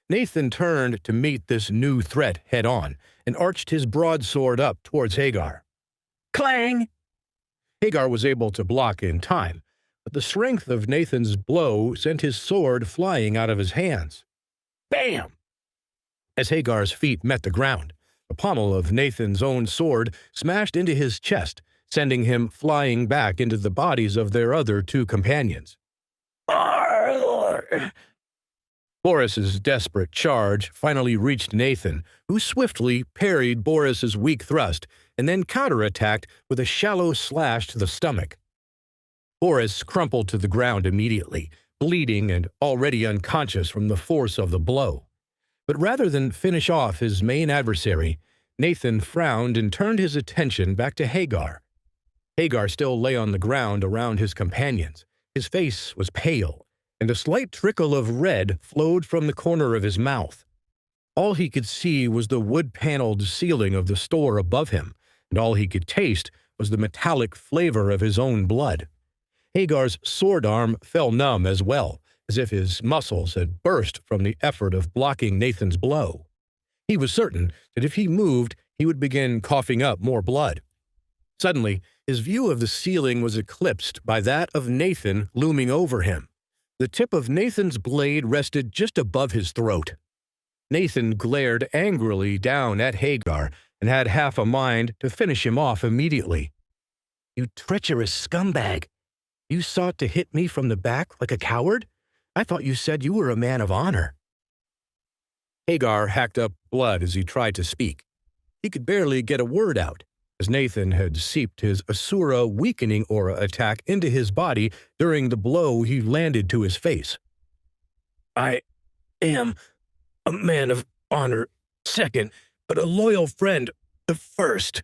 Nathan turned to meet this new threat head-on and arched his broadsword up towards Hagar. Clang! Hagar was able to block in time, but the strength of Nathan's blow sent his sword flying out of his hands. Bam! As Hagar's feet met the ground, the pommel of Nathan's own sword smashed into his chest, sending him flying back into the bodies of their other two companions. Boris's desperate charge finally reached Nathan, who swiftly parried Boris's weak thrust and then counterattacked with a shallow slash to the stomach. Boris crumpled to the ground immediately, bleeding and already unconscious from the force of the blow. But rather than finish off his main adversary, Nathan frowned and turned his attention back to Hagar. Hagar still lay on the ground around his companions. His face was pale, and a slight trickle of red flowed from the corner of his mouth. All he could see was the wood-paneled ceiling of the store above him, and all he could taste was the metallic flavor of his own blood. Hagar's sword arm fell numb as well, as if his muscles had burst from the effort of blocking Nathan's blow. He was certain that if he moved, he would begin coughing up more blood. Suddenly, his view of the ceiling was eclipsed by that of Nathan looming over him. The tip of Nathan's blade rested just above his throat. Nathan glared angrily down at Hagar and had half a mind to finish him off immediately. "You treacherous scumbag! You sought to hit me from the back like a coward? I thought you said you were a man of honor." Hagar hacked up blood as he tried to speak. He could barely get a word out, as Nathan had seeped his Asura weakening aura attack into his body during the blow he landed to his face. "I am a man of honor, second, but a loyal friend, the first."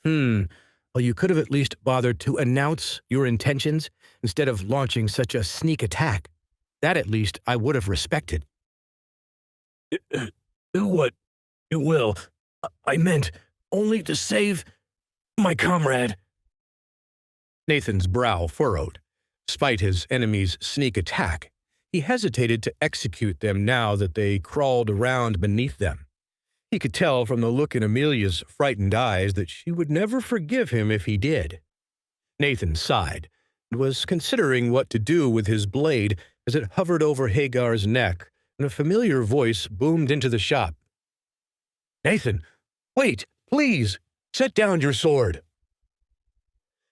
Well, you could have at least bothered to announce your intentions instead of launching such a sneak attack. That at least I would have respected. "Do what you will. I meant only to save my comrade." Nathan's brow furrowed. Despite his enemy's sneak attack, he hesitated to execute them now that they crawled around beneath them. He could tell from the look in Amelia's frightened eyes that she would never forgive him if he did. Nathan sighed and was considering what to do with his blade as it hovered over Hagar's neck, and a familiar voice boomed into the shop. "Nathan, wait, please, set down your sword."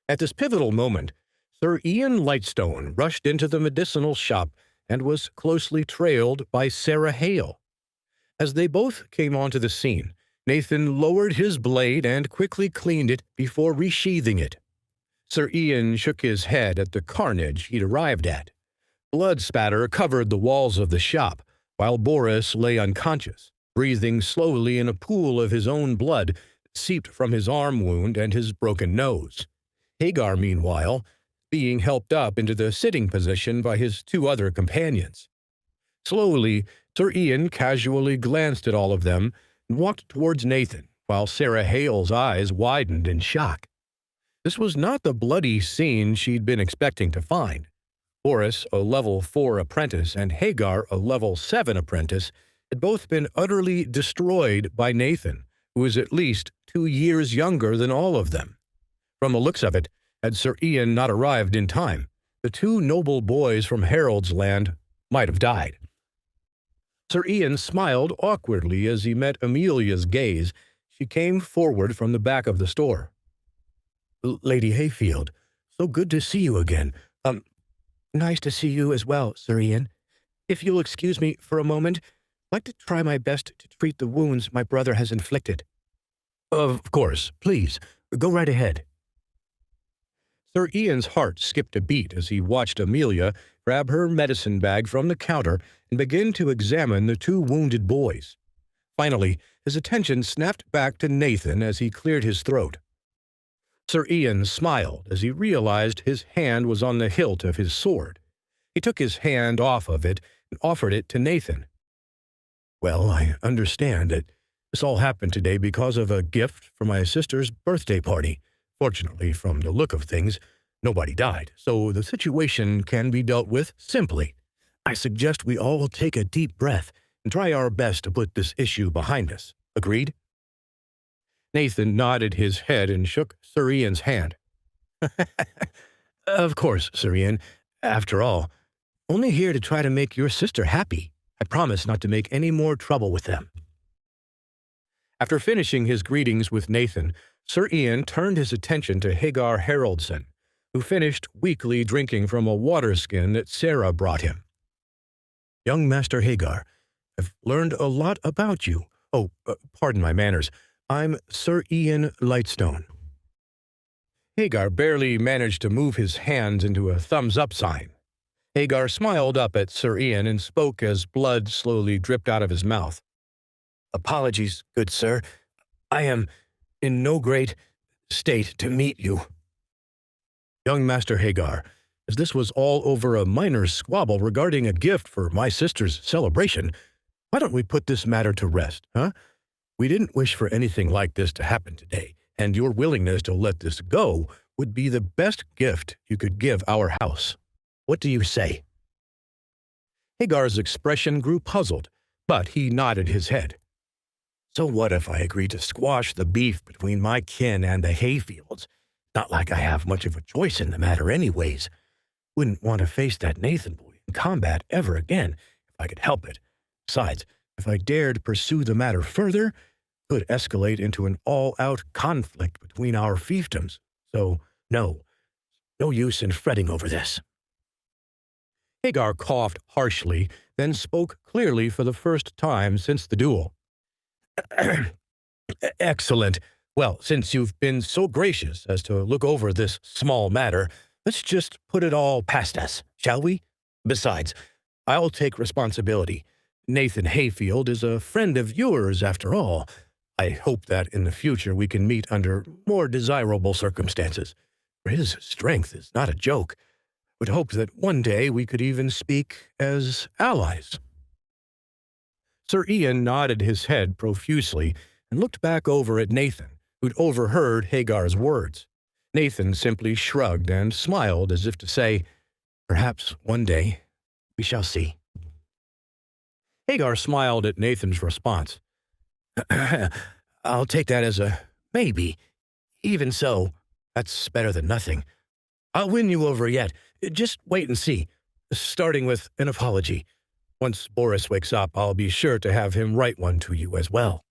At this pivotal moment, Sir Ian Lightstone rushed into the medicinal shop and was closely trailed by Sarah Hale. As they both came onto the scene, Nathan lowered his blade and quickly cleaned it before resheathing it. Sir Ian shook his head at the carnage he'd arrived at. Blood spatter covered the walls of the shop, while Boris lay unconscious, breathing slowly in a pool of his own blood that seeped from his arm wound and his broken nose. Hagar, meanwhile, being helped up into the sitting position by his two other companions. Slowly, Sir Ian casually glanced at all of them and walked towards Nathan, while Sarah Hale's eyes widened in shock. This was not the bloody scene she'd been expecting to find. Boris, a level 4 apprentice, and Hagar, a level 7 apprentice, had both been utterly destroyed by Nathan, who was at least 2 years younger than all of them. From the looks of it, had Sir Ian not arrived in time, the two noble boys from Harold's Land might have died. Sir Ian smiled awkwardly as he met Amelia's gaze. She came forward from the back of the store. "Lady Hayfield, so good to see you again. Nice to see you as well, Sir Ian. If you'll excuse me for a moment, I'd like to try my best to treat the wounds my brother has inflicted." "Of course, please, go right ahead." Sir Ian's heart skipped a beat as he watched Amelia grab her medicine bag from the counter and begin to examine the two wounded boys. Finally, his attention snapped back to Nathan as he cleared his throat. Sir Ian smiled as he realized his hand was on the hilt of his sword. He took his hand off of it and offered it to Nathan. "Well, I understand that this all happened today because of a gift for my sister's birthday party. Fortunately, from the look of things, nobody died, so the situation can be dealt with simply. I suggest we all take a deep breath and try our best to put this issue behind us. Agreed?" Nathan nodded his head and shook Sir Ian's hand. "Of course, Sir Ian. After all, only here to try to make your sister happy. I promise not to make any more trouble with them." After finishing his greetings with Nathan, Sir Ian turned his attention to Hagar Haroldson, who finished weakly drinking from a water skin that Sarah brought him. "Young Master Hagar, I've learned a lot about you. Oh, pardon my manners. I'm Sir Ian Lightstone." Hagar barely managed to move his hands into a thumbs-up sign. Hagar smiled up at Sir Ian and spoke as blood slowly dripped out of his mouth. "Apologies, good sir. I am in no great state to meet you." "Young Master Hagar, as this was all over a minor squabble regarding a gift for my sister's celebration, why don't we put this matter to rest, huh? We didn't wish for anything like this to happen today, and your willingness to let this go would be the best gift you could give our house. What do you say?" Hagar's expression grew puzzled, but he nodded his head. "So what if I agree to squash the beef between my kin and the Hayfields? Not like I have much of a choice in the matter anyways. Wouldn't want to face that Nathan boy in combat ever again if I could help it. Besides, if I dared pursue the matter further, it could escalate into an all-out conflict between our fiefdoms. So, no use in fretting over this." Hagar coughed harshly, then spoke clearly for the first time since the duel. "Excellent. Well, since you've been so gracious as to look over this small matter, let's just put it all past us, shall we? Besides, I'll take responsibility. Nathan Hayfield is a friend of yours, after all. I hope that in the future we can meet under more desirable circumstances, for his strength is not a joke. Would hope that one day we could even speak as allies." Sir Ian nodded his head profusely and looked back over at Nathan, who'd overheard Hagar's words. Nathan simply shrugged and smiled as if to say, "Perhaps one day we shall see." Hagar smiled at Nathan's response. "I'll take that as a maybe. Even so, that's better than nothing. I'll win you over yet. Just wait and see, starting with an apology. Once Boris wakes up, I'll be sure to have him write one to you as well."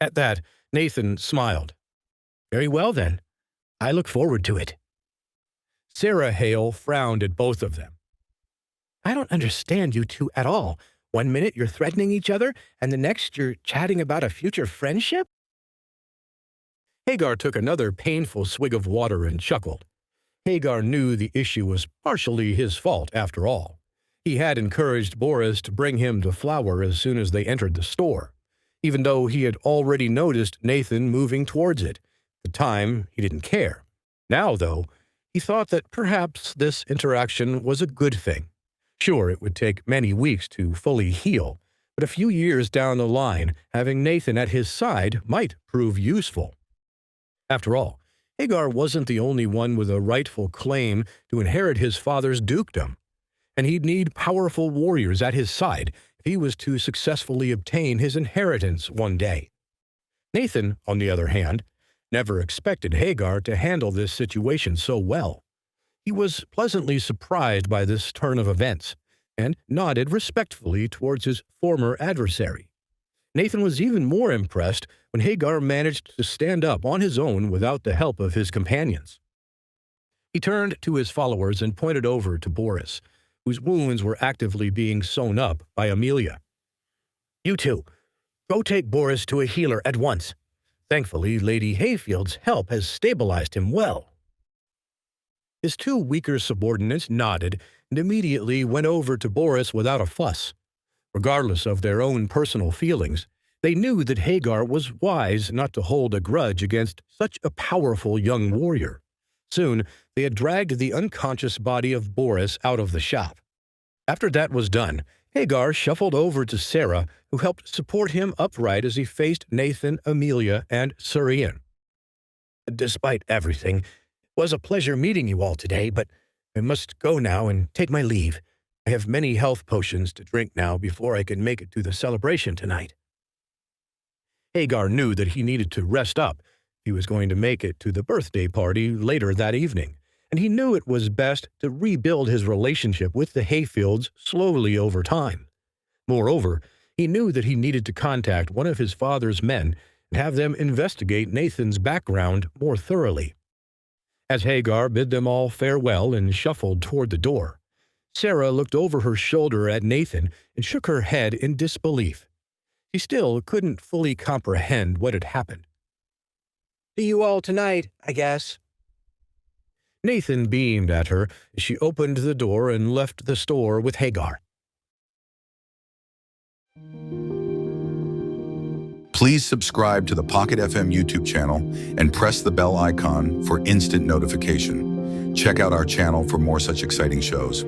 At that, Nathan smiled. "Very well, then. I look forward to it." Sarah Hale frowned at both of them. "I don't understand you two at all. One minute you're threatening each other, and the next you're chatting about a future friendship?" Hagar took another painful swig of water and chuckled. Hagar knew the issue was partially his fault, after all. He had encouraged Boris to bring him the flour as soon as they entered the store, even though he had already noticed Nathan moving towards it. At the time, he didn't care. Now, though, he thought that perhaps this interaction was a good thing. Sure, it would take many weeks to fully heal, but a few years down the line, having Nathan at his side might prove useful. After all, Hagar wasn't the only one with a rightful claim to inherit his father's dukedom, and he'd need powerful warriors at his side if he was to successfully obtain his inheritance one day. Nathan, on the other hand, never expected Hagar to handle this situation so well. He was pleasantly surprised by this turn of events, and nodded respectfully towards his former adversary. Nathan was even more impressed when Hagar managed to stand up on his own without the help of his companions. He turned to his followers and pointed over to Boris, whose wounds were actively being sewn up by Amelia. "You two, go take Boris to a healer at once. Thankfully, Lady Hayfield's help has stabilized him well." His two weaker subordinates nodded and immediately went over to Boris without a fuss. Regardless of their own personal feelings, they knew that Hagar was wise not to hold a grudge against such a powerful young warrior. Soon, they had dragged the unconscious body of Boris out of the shop. After that was done, Hagar shuffled over to Sarah, who helped support him upright as he faced Nathan, Amelia, and Sir Ian. "Despite everything, it was a pleasure meeting you all today, but I must go now and take my leave. I have many health potions to drink now before I can make it to the celebration tonight. Hagar knew that he needed to rest up. He was going to make it to the birthday party later that evening, and he knew it was best to rebuild his relationship with the Hayfields slowly over time. Moreover, he knew that he needed to contact one of his father's men and have them investigate Nathan's background more thoroughly. As Hagar bid them all farewell and shuffled toward the door, Sarah looked over her shoulder at Nathan and shook her head in disbelief. She still couldn't fully comprehend what had happened. "See you all tonight, I guess." Nathan beamed at her as she opened the door and left the store with Hagar. Please subscribe to the Pocket FM YouTube channel and press the bell icon for instant notification. Check out our channel for more such exciting shows.